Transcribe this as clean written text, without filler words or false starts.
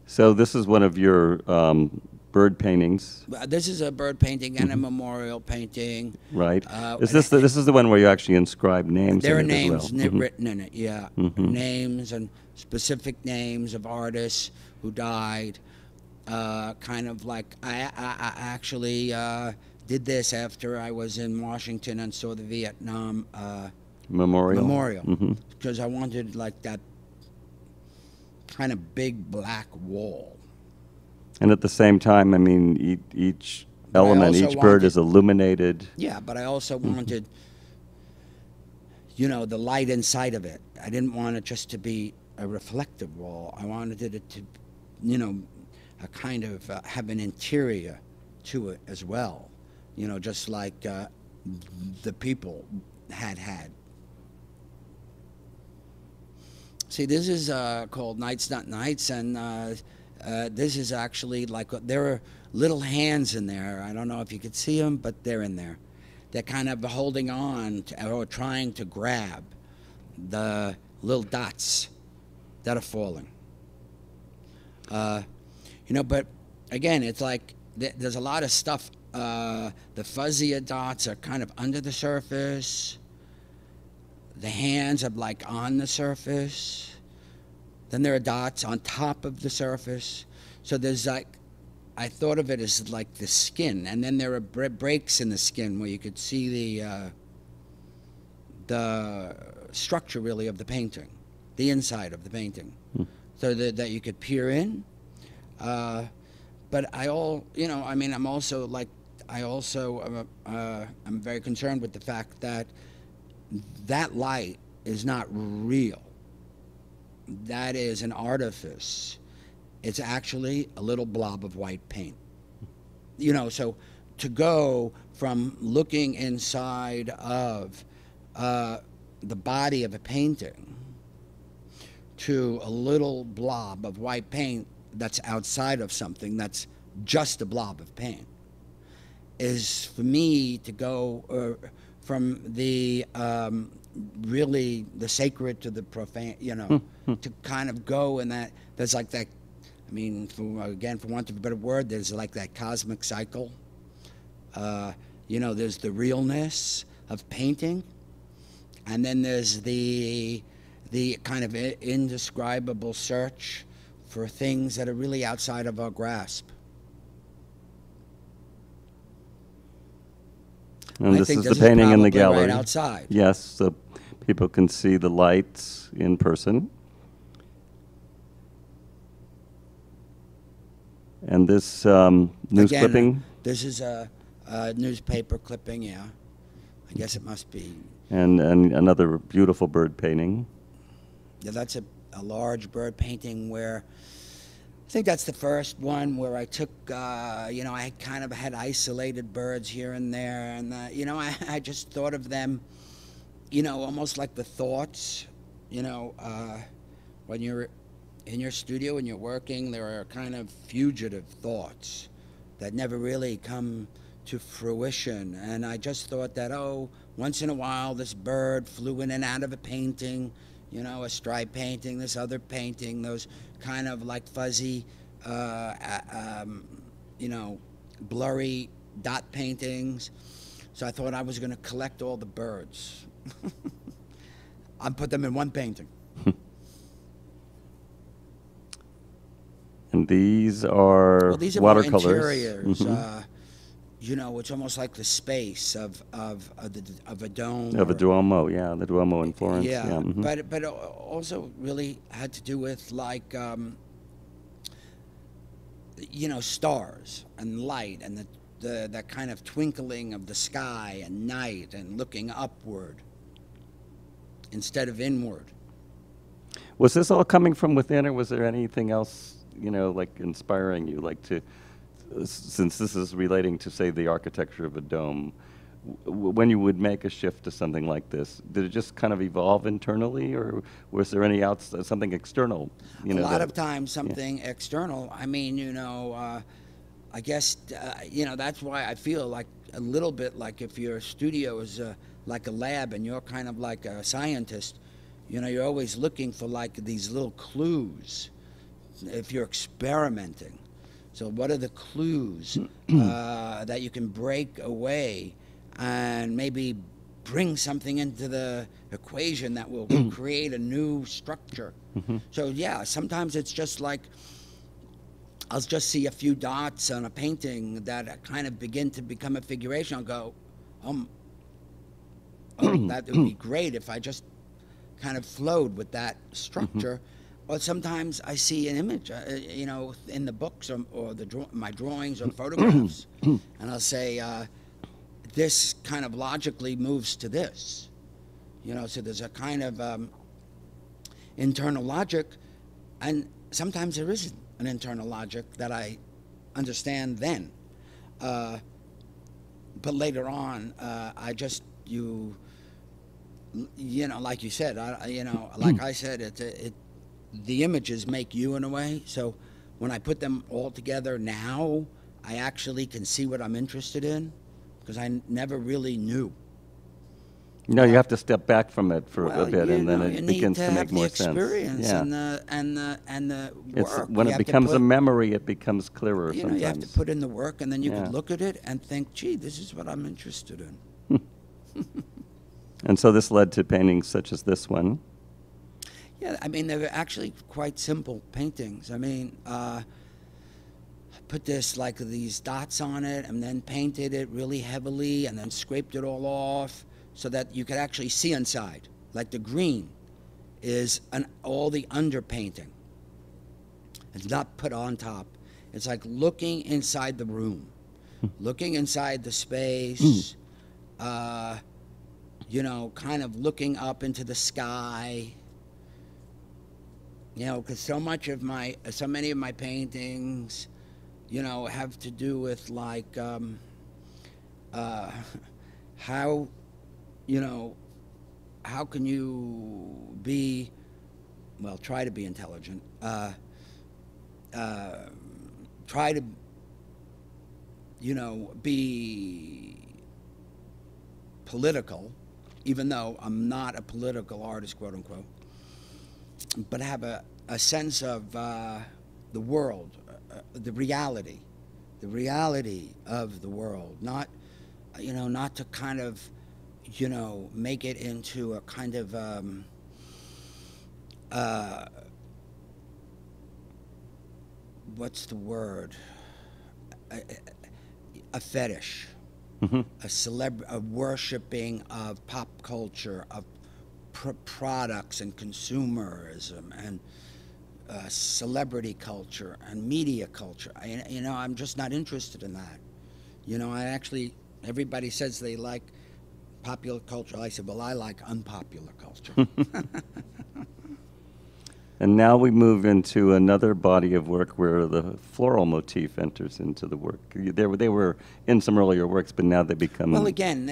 So this is one of your bird paintings, This is a bird painting and a Mhm. memorial painting. right? Is And this this is the one where you actually inscribe names there in are it as well? names written in it, yeah. Names and specific names of artists who died. Kind of like I actually did this after I was in Washington and saw the Vietnam Memorial. memorial, Hmm. because I wanted like that kind of big black wall. And at the same time, I mean, each But I element, also each bird wanted, is illuminated. yeah, but I also Mhm. wanted, the light inside of it. I didn't want it just to be a reflective wall. I wanted it to, you know, a kind of have an interior to it as well. Just like the people had. See, this is called Nights Not Nights, and this is actually like there are little hands in there. I don't know if you could see them, but they're in there. They're kind of holding on to, or trying to grab the little dots that are falling. Uh, but again, it's like there's a lot of stuff. The fuzzier dots are kind of under the surface. The hands are like on the surface. Then there are dots on top of the surface. So there's like, I thought of it as like the skin, and then there are breaks in the skin where you could see the structure really of the painting, the inside of the painting, so that you could peer in. But I mean, I'm also like, I'm very concerned with the fact that that light is not real. That is an artifice. It's actually a little blob of white paint. So to go from looking inside of the body of a painting to a little blob of white paint that's outside of something that's just a blob of paint is, for me, to go from the really the sacred to the profane, to kind of go in that. There's like that, I mean, for want of a better word, there's like that cosmic cycle. There's the realness of painting, and then there's the kind of indescribable search for things that are really outside of our grasp. And I this think is the this is painting in the probably right gallery. outside. Yes, so people can see the lights in person. And this news Again, clipping. this is a newspaper clipping, yeah. I guess it must be. And another beautiful bird painting. Yeah, that's a large bird painting where I think that's the first one where I took, I kind of had isolated birds here and there. And, I just thought of them, almost like the thoughts, when you're in your studio and you're working, there are kind of fugitive thoughts that never really come to fruition. And I just thought that, once in a while this bird flew in and out of a painting, a stripe painting, this other painting, those kind of like fuzzy, blurry dot paintings. So I thought I was going to collect all the birds. I put them in one painting. And these are Well, these are watercolors. more interiors. Mhm. It's almost like the space of a dome. Of a Duomo, yeah, the Duomo in Florence. Yeah, Mhm. but also really had to do with like stars and light and that kind of twinkling of the sky and night and looking upward instead of inward. Was this all coming from within, or was there anything else, like inspiring you, like since this is relating to, say, the architecture of a dome, when you would make a shift to something like this, did it just kind of evolve internally, or was there something external? A lot of times something external. I mean, I guess, that's why I feel like a little bit like if your studio is like a lab and you're kind of like a scientist, you're always looking for like these little clues if you're experimenting. So what are the clues that you can break away and maybe bring something into the equation that will create a new structure? So yeah, sometimes it's just like I'll just see a few dots on a painting that kind of begin to become a figuration. I'll go, oh, that would be great if I just kind of flowed with that structure. Or sometimes I see an image, you know, in the books or my drawings or photographs, and I'll say, this kind of logically moves to this. You know, so there's a kind of internal logic, and sometimes there isn't an internal logic that I understand then. But later on, I just, you know, like you said, you know, like I said, the images make you in a way. So when I put them all together now, I actually can see what I'm interested in, because I never really knew. No, you have to step back from it for a bit, and then know, it begins to make more sense. Experience Yeah. and the work. When it becomes a memory, it becomes clearer you know, sometimes. you have to put in the work, and then you Yeah. could look at it and think, gee, this is what I'm interested in. And so this led to paintings such as this one. Yeah, I mean, they're actually quite simple paintings. I mean, put these dots on it, and then painted it really heavily, and then scraped it all off so that you could actually see inside. Like the green is all the underpainting. It's not put on top. It's like looking inside the room, looking inside the space, you know, kind of looking up into the sky. You know, because so many of my paintings, you know, have to do with like how, you know, how can you be, well, try to be intelligent, try to, you know, be political, even though I'm not a political artist, quote unquote, but have a sense of the world, the reality of the world, not, you know, not to kind of, you know, make it into a kind of what's the word? A fetish, a worshiping of pop culture, of products and consumerism and celebrity culture and media culture. You know, I'm just not interested in that. You know, everybody says they like popular culture. I said, well, I like unpopular culture. And now we move into another body of work where the floral motif enters into the work. They were in some earlier works, but now they become... Well, again,